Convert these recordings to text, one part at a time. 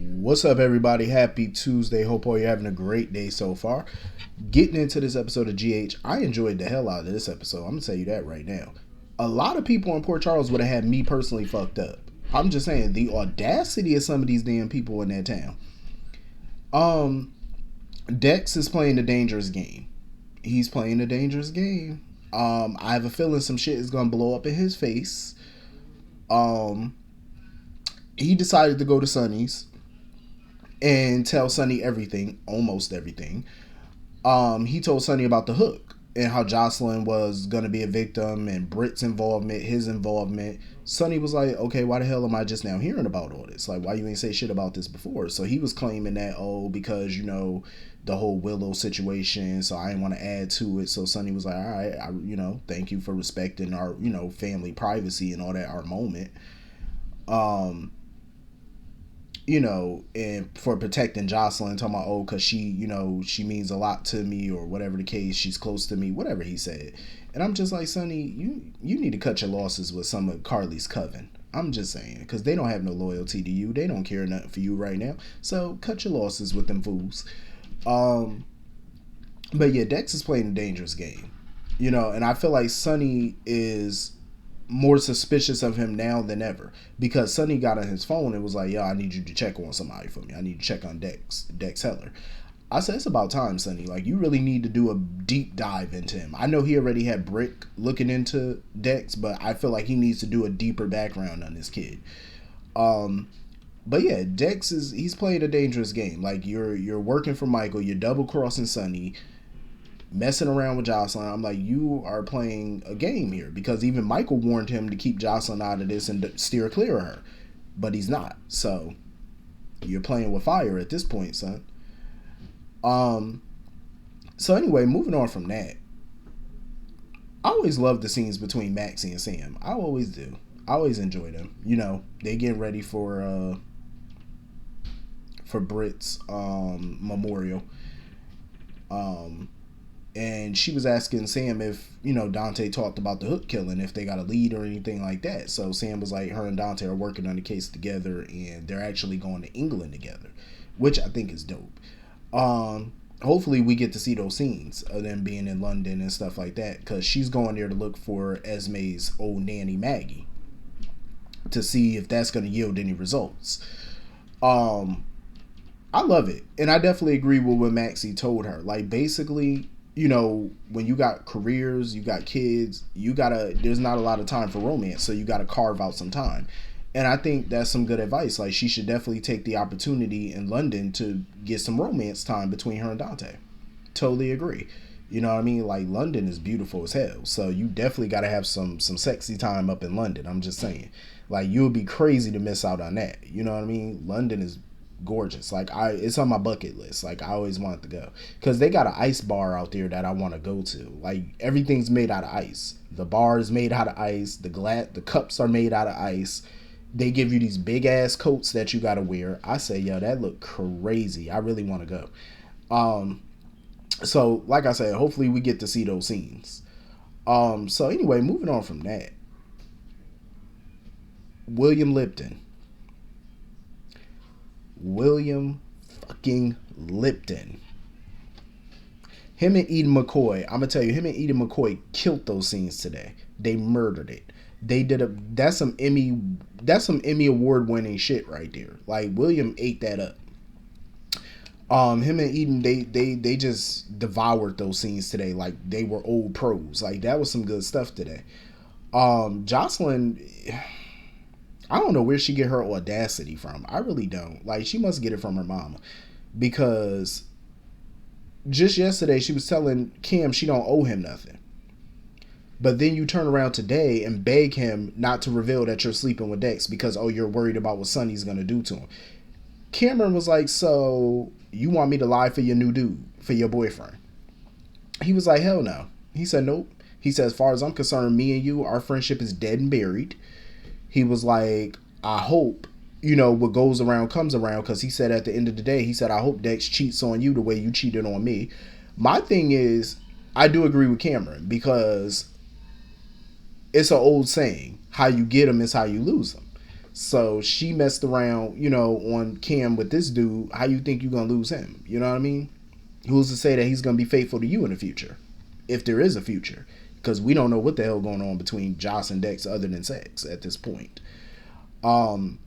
What's up, everybody? Happy Tuesday. Hope all you're having a great day so far. Getting into this episode of GH, I enjoyed the hell out of this episode. I'm going to tell you that right now. A lot of people in Port Charles would have had me personally fucked up. I'm just saying, the audacity of some of these damn people in that town. Um, Dex is playing a dangerous game. He's playing a dangerous game. I have a feeling some shit is going to blow up in his face. Um, he decided to go to Sonny's and tell Sonny everything, almost everything. He told Sonny about the hook and how Jocelyn was gonna be a victim and Britt's involvement, his involvement. Sonny was like, okay, why the hell am I just now hearing about all this? Like, why you ain't say shit about this before? So he was claiming that, because, the whole Willow situation, so I didn't want to add to it. So Sonny was like, all right, thank you for respecting our, family privacy and all that, our moment. And for protecting Jocelyn, talking about, because she means a lot to me, or whatever the case, she's close to me, whatever he said. And I'm just like, Sonny, you need to cut your losses with some of Carly's coven. I'm just saying, because they don't have no loyalty to you. They don't care nothing for you right now. So cut your losses with them fools. But yeah, Dex is playing a dangerous game. And I feel like Sonny is more suspicious of him now than ever, because Sonny got on his phone and was like, yo, I need you to check on somebody for me. I need to check on Dex Heller. I said, it's about time, Sonny. Like, you really need to do a deep dive into him. I know he already had Brick looking into Dex, but I feel like he needs to do a deeper background on this kid. But yeah, he's playing a dangerous game. Like, you're working for Michael, you're double crossing Sonny, messing around with Jocelyn. I'm like, you are playing a game here, because even Michael warned him to keep Jocelyn out of this and steer clear of her, but he's not. So you're playing with fire at this point, son. So anyway, moving on from that, I always love the scenes between Maxie and Sam. I always do. I always enjoy them. They getting ready for Britt's memorial. And she was asking Sam if, Dante talked about the hook killing, if they got a lead or anything like that. So Sam was like, her and Dante are working on the case together, and they're actually going to England together, which I think is dope. Hopefully we get to see those scenes of them being in London and stuff like that, because she's going there to look for Esme's old nanny Maggie, to see if that's going to yield any results. I love it, and I definitely agree with what Maxie told her. Like, basically, when you got careers, you got kids, there's not a lot of time for romance, so you gotta carve out some time. And I think that's some good advice. Like, she should definitely take the opportunity in London to get some romance time between her and Dante. Totally agree. You know what I mean? Like, London is beautiful as hell, so you definitely gotta have some sexy time up in London. I'm just saying. Like, you would be crazy to miss out on that. You know what I mean? London is gorgeous. Like, it's on my bucket list. Like, I always wanted to go, because they got an ice bar out there that I want to go to. Like, everything's made out of ice. The bar is made out of ice. The cups are made out of ice. They give you these big ass coats that you gotta wear. I say, yo, that look crazy. I really want to go. So like I said, hopefully we get to see those scenes. So anyway, moving on from that, William Lipton. William fucking Lipton. Him and Eden McCoy, I'm gonna tell you, him and Eden McCoy killed those scenes today. They murdered it. They did that's some Emmy award winning shit right there. Like, William ate that up. Him and Eden, they just devoured those scenes today like they were old pros. Like, that was some good stuff today. Jocelyn, I don't know where she get her audacity from. I really don't. Like, she must get it from her mama, because just yesterday she was telling Cam she don't owe him nothing. But then you turn around today and beg him not to reveal that you're sleeping with Dex because, you're worried about what Sonny's going to do to him. Cameron was like, so you want me to lie for your new dude, for your boyfriend? He was like, hell no. He said, nope. He said, as far as I'm concerned, me and you, our friendship is dead and buried. He was like, I hope, what goes around comes around, because he said at the end of the day, he said, I hope Dex cheats on you the way you cheated on me. My thing is, I do agree with Cameron, because it's an old saying, how you get them is how you lose them. So she messed around, on Cam with this dude. How you think you're gonna lose him? You know what I mean? Who's to say that he's gonna be faithful to you in the future, if there is a future? Because we don't know what the hell going on between Joss and Dex other than sex at this point. Um,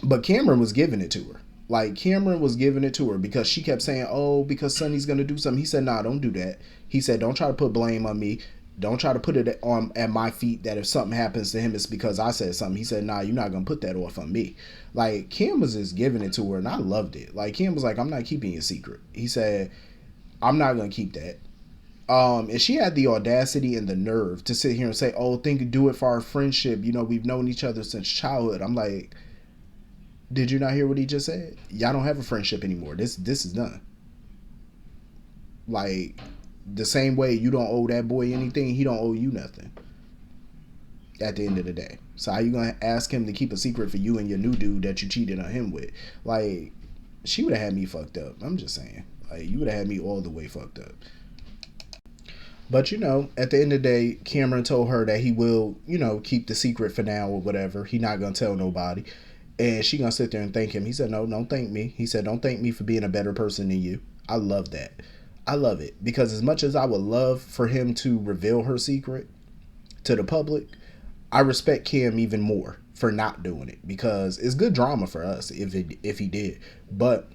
but Cameron was giving it to her. Like Cameron was giving it to her because she kept saying, "Oh, because Sonny's gonna do something." He said, "Nah, don't do that." He said, "Don't try to put blame on me. Don't try to put it on at my feet that if something happens to him, it's because I said something." He said, "Nah, you're not gonna put that off on me." Like Cam was just giving it to her, and I loved it. Like Cam was like, "I'm not keeping your secret." He said, "I'm not gonna keep that." And she had the audacity and the nerve to sit here and say, "Oh, do it for our friendship. We've known each other since childhood." I'm like, did you not hear what he just said? Y'all don't have a friendship anymore. This is done. Like the same way you don't owe that boy anything, he don't owe you nothing. At the end of the day, so how you gonna ask him to keep a secret for you and your new dude that you cheated on him with? Like, she would have had me fucked up. I'm just saying, like, you would have had me all the way fucked up. But at the end of the day, Cameron told her that he will, keep the secret for now or whatever. He not gonna tell nobody. And she gonna sit there and thank him. He said, "No, don't thank me." He said, "Don't thank me for being a better person than you." I love that. I love it. Because as much as I would love for him to reveal her secret to the public, I respect Cam even more for not doing it. Because it's good drama for us if he did. But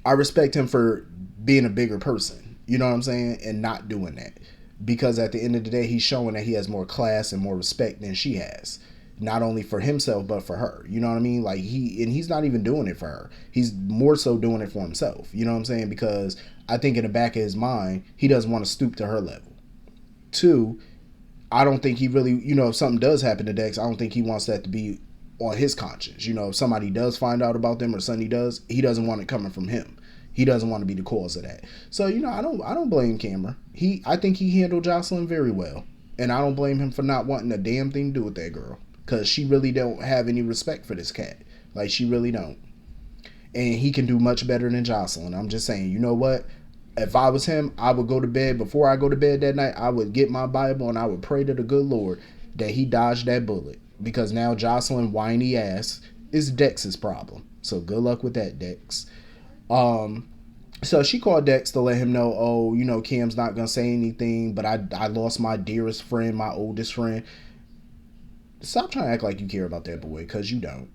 I respect him for being a bigger person. You know what I'm saying? And not doing that. Because at the end of the day, he's showing that he has more class and more respect than she has. Not only for himself, but for her. You know what I mean? Like he's not even doing it for her. He's more so doing it for himself. You know what I'm saying? Because I think in the back of his mind, he doesn't want to stoop to her level. Two, I don't think he really, if something does happen to Dex, I don't think he wants that to be on his conscience. If somebody does find out about them or Sonny does, he doesn't want it coming from him. He doesn't want to be the cause of that. So, I don't blame Cameron. I think he handled Jocelyn very well. And I don't blame him for not wanting a damn thing to do with that girl. Because she really don't have any respect for this cat. Like, she really don't. And he can do much better than Jocelyn. I'm just saying, you know what? If I was him, I would go to bed. Before I go to bed that night, I would get my Bible and I would pray to the good Lord that he dodged that bullet. Because now Jocelyn whiny ass is Dex's problem. So good luck with that, Dex. So she called Dex to let him know, oh, Cam's not going to say anything, but I lost my dearest friend, my oldest friend. Stop trying to act like you care about that boy, because you don't.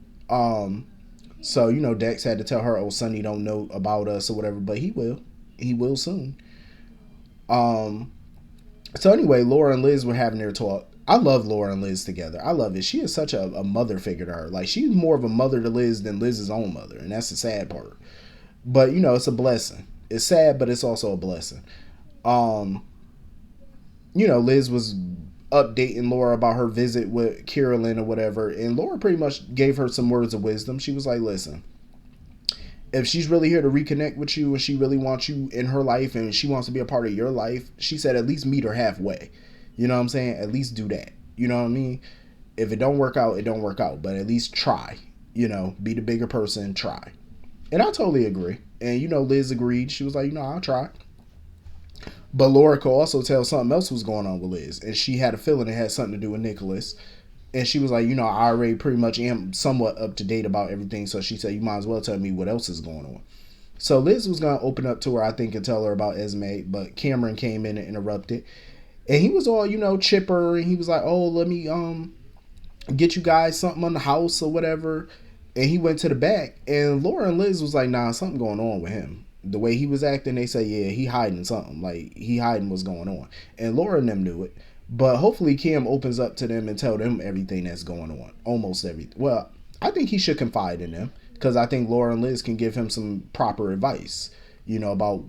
So, Dex had to tell her, oh, Sonny don't know about us or whatever, but he will. He will soon. So anyway, Laura and Liz were having their talk. I love Laura and Liz together. I love it. She is such a mother figure to her. Like, she's more of a mother to Liz than Liz's own mother, and that's the sad part. But, it's a blessing. It's sad, but it's also a blessing. Liz was updating Laura about her visit with Carolyn or whatever, and Laura pretty much gave her some words of wisdom. She was like, listen, if she's really here to reconnect with you and she really wants you in her life and she wants to be a part of your life, she said at least meet her halfway. You know what I'm saying? At least do that. You know what I mean? If it don't work out, it don't work out. But at least try. Be the bigger person, try. And I totally agree. And, Liz agreed. She was like, I'll try. But Laura could also tell something else was going on with Liz. And she had a feeling it had something to do with Nikolas. And she was like, I already pretty much am somewhat up to date about everything. So she said, you might as well tell me what else is going on. So Liz was going to open up to her, I think, and tell her about Esme. But Cameron came in and interrupted. And he was all, chipper. And he was like, oh, let me get you guys something on the house or whatever. And he went to the back. And Laura and Liz was like, nah, something going on with him. The way he was acting, they say, yeah, he hiding something. Like, he hiding what's going on. And Laura and them knew it. But hopefully Cam opens up to them and tell them everything that's going on. Almost everything. Well, I think he should confide in them. Because I think Laura and Liz can give him some proper advice, about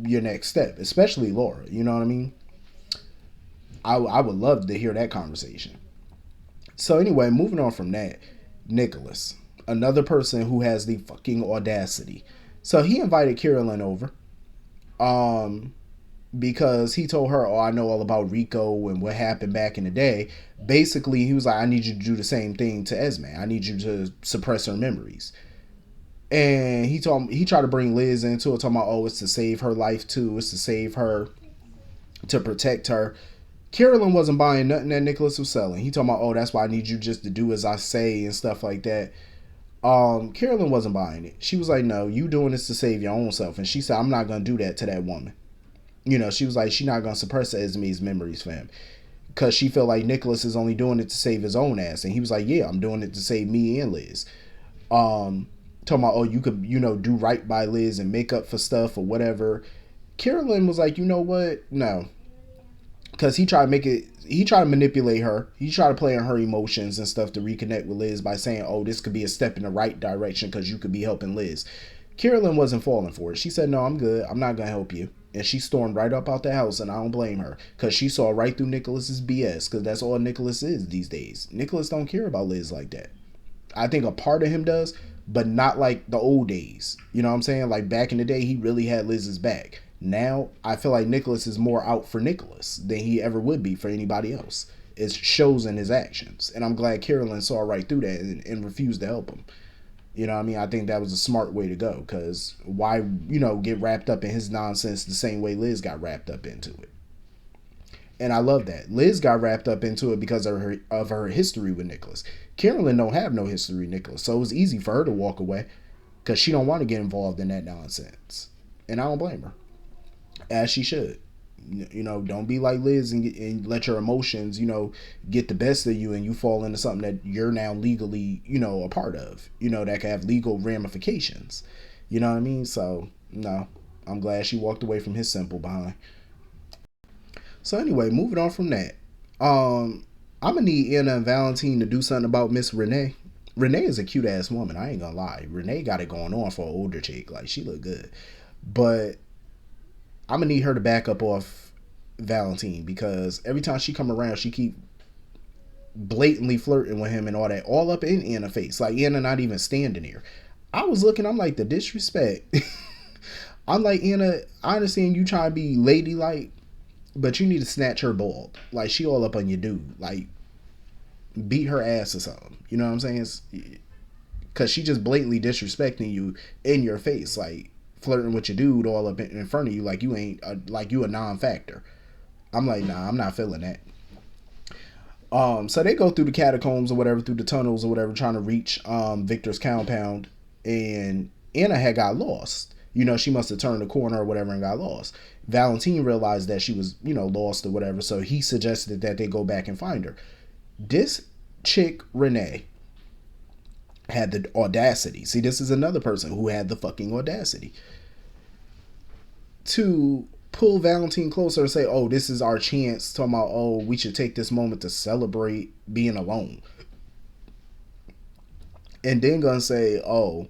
your next step. Especially Laura, you know what I mean? I would love to hear that conversation. So anyway, moving on from that, Nikolas. Another person who has the fucking audacity. So he invited Carolyn over. Because he told her, oh, I know all about Rico and what happened back in the day. Basically, he was like, I need you to do the same thing to Esme. I need you to suppress her memories. And he tried to bring Liz into it, talking about, oh, it's to save her life too. It's to save her, to protect her. Carolyn wasn't buying nothing that Nikolas was selling. He talking about, oh, that's why I need you just to do as I say and stuff like that. Carolyn wasn't buying it. She was like, no, you doing this to save your own self. And she said, I'm not gonna do that to that woman. You know, she was like, she's not gonna suppress Esme's memories, fam. Because she felt like Nikolas is only doing it to save his own ass. And he was like, yeah, I'm doing it to save me and Liz. Talking about, oh, you could, do right by Liz and make up for stuff or whatever. Carolyn was like, you know what? No. Because he tried to manipulate her. He tried to play on her emotions and stuff to reconnect with Liz by saying, oh, this could be a step in the right direction because you could be helping Liz. Carolyn wasn't falling for it. She said, no, I'm good. I'm not going to help you. And she stormed right up out the house, and I don't blame her. Because she saw right through Nikolas's BS, because that's all Nikolas is these days. Nikolas don't care about Liz like that. I think a part of him does, but not like the old days. You know what I'm saying? Like back in the day, he really had Liz's back. Now, I feel like Nikolas is more out for Nikolas than he ever would be for anybody else. It shows in his actions. And I'm glad Carolyn saw right through that and refused to help him. You know what I mean? I think that was a smart way to go, because why, get wrapped up in his nonsense the same way Liz got wrapped up into it. And I love that. Liz got wrapped up into it because of her history with Nikolas. Carolyn don't have no history with Nikolas, so it was easy for her to walk away because she don't want to get involved in that nonsense. And I don't blame her. As she should. Don't be like Liz and let your emotions, get the best of you and you fall into something that you're now legally, a part of, that can have legal ramifications. You know what I mean? So, no, I'm glad she walked away from his simple behind. So anyway, moving on from that. I'm gonna need Anna and Valentine to do something about Miss Renee. Renee is a cute ass woman, I ain't gonna lie. Renee got it going on for an older chick. Like, she look good. But I'm gonna need her to back up off Valentine, because every time she come around, she keep blatantly flirting with him and all that, all up in Anna's face. Like, Anna not even standing there. I was looking, I'm like, the disrespect. I'm like, Anna, I understand you trying to be ladylike, but you need to snatch her bald. Like, she all up on your dude. Like, beat her ass or something. You know what I'm saying? Because she just blatantly disrespecting you in your face. Like, flirting with your dude all up in front of you like you ain't like you a non-factor. I'm like, nah, I'm not feeling that. So they go through the catacombs or whatever, through the tunnels or whatever, trying to reach Victor's compound, and Anna had got lost. She must have turned the corner or whatever and got lost. Valentine realized that she was, lost or whatever, so he suggested that they go back and find her. This chick, Renee, had the audacity. See, this is another person who had the fucking audacity to pull Valentine closer and say, oh, this is our chance, talking about, oh, we should take this moment to celebrate being alone. And then gonna say, oh,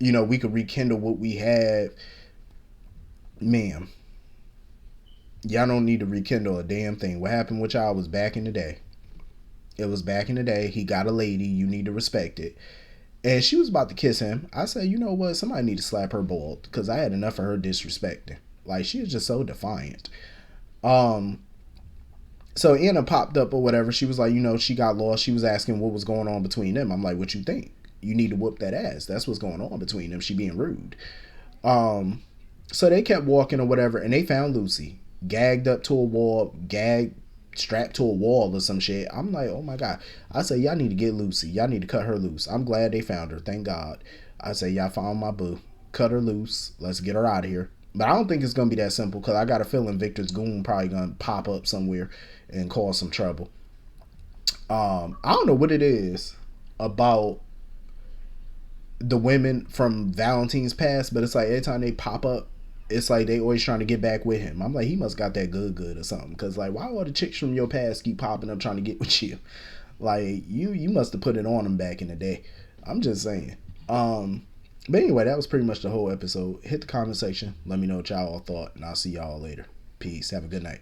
we could rekindle what we had. Ma'am, y'all don't need to rekindle a damn thing. What happened with y'all was back in the day. It was back in the day. He got a lady. You need to respect it. And she was about to kiss him. I said, you know what? Somebody need to slap her bald, because I had enough of her disrespecting. Like, she was just so defiant. So Anna popped up or whatever. She was like, she got lost. She was asking what was going on between them. I'm like, what you think? You need to whoop that ass. That's what's going on between them. She being rude. So they kept walking or whatever, and they found Lucy gagged up to a wall, strapped to a wall or some shit. I'm like, oh my God. I say, y'all need to get Lucy. Y'all need to cut her loose. I'm glad they found her. Thank God. I say, y'all found my boo. Cut her loose. Let's get her out of here. But I don't think it's going to be that simple, because I got a feeling Victor's goon probably going to pop up somewhere and cause some trouble. I don't know what it is about the women from Valentine's past, but it's like every time they pop up, it's like they always trying to get back with him. I'm like, he must got that good or something, because like, why all the chicks from your past keep popping up trying to get with you? Like, you must have put it on them back in the day. I'm just saying. But anyway, that was pretty much the whole episode. Hit the comment section. Let me know what y'all all thought, and I'll see y'all later. Peace. Have a good night.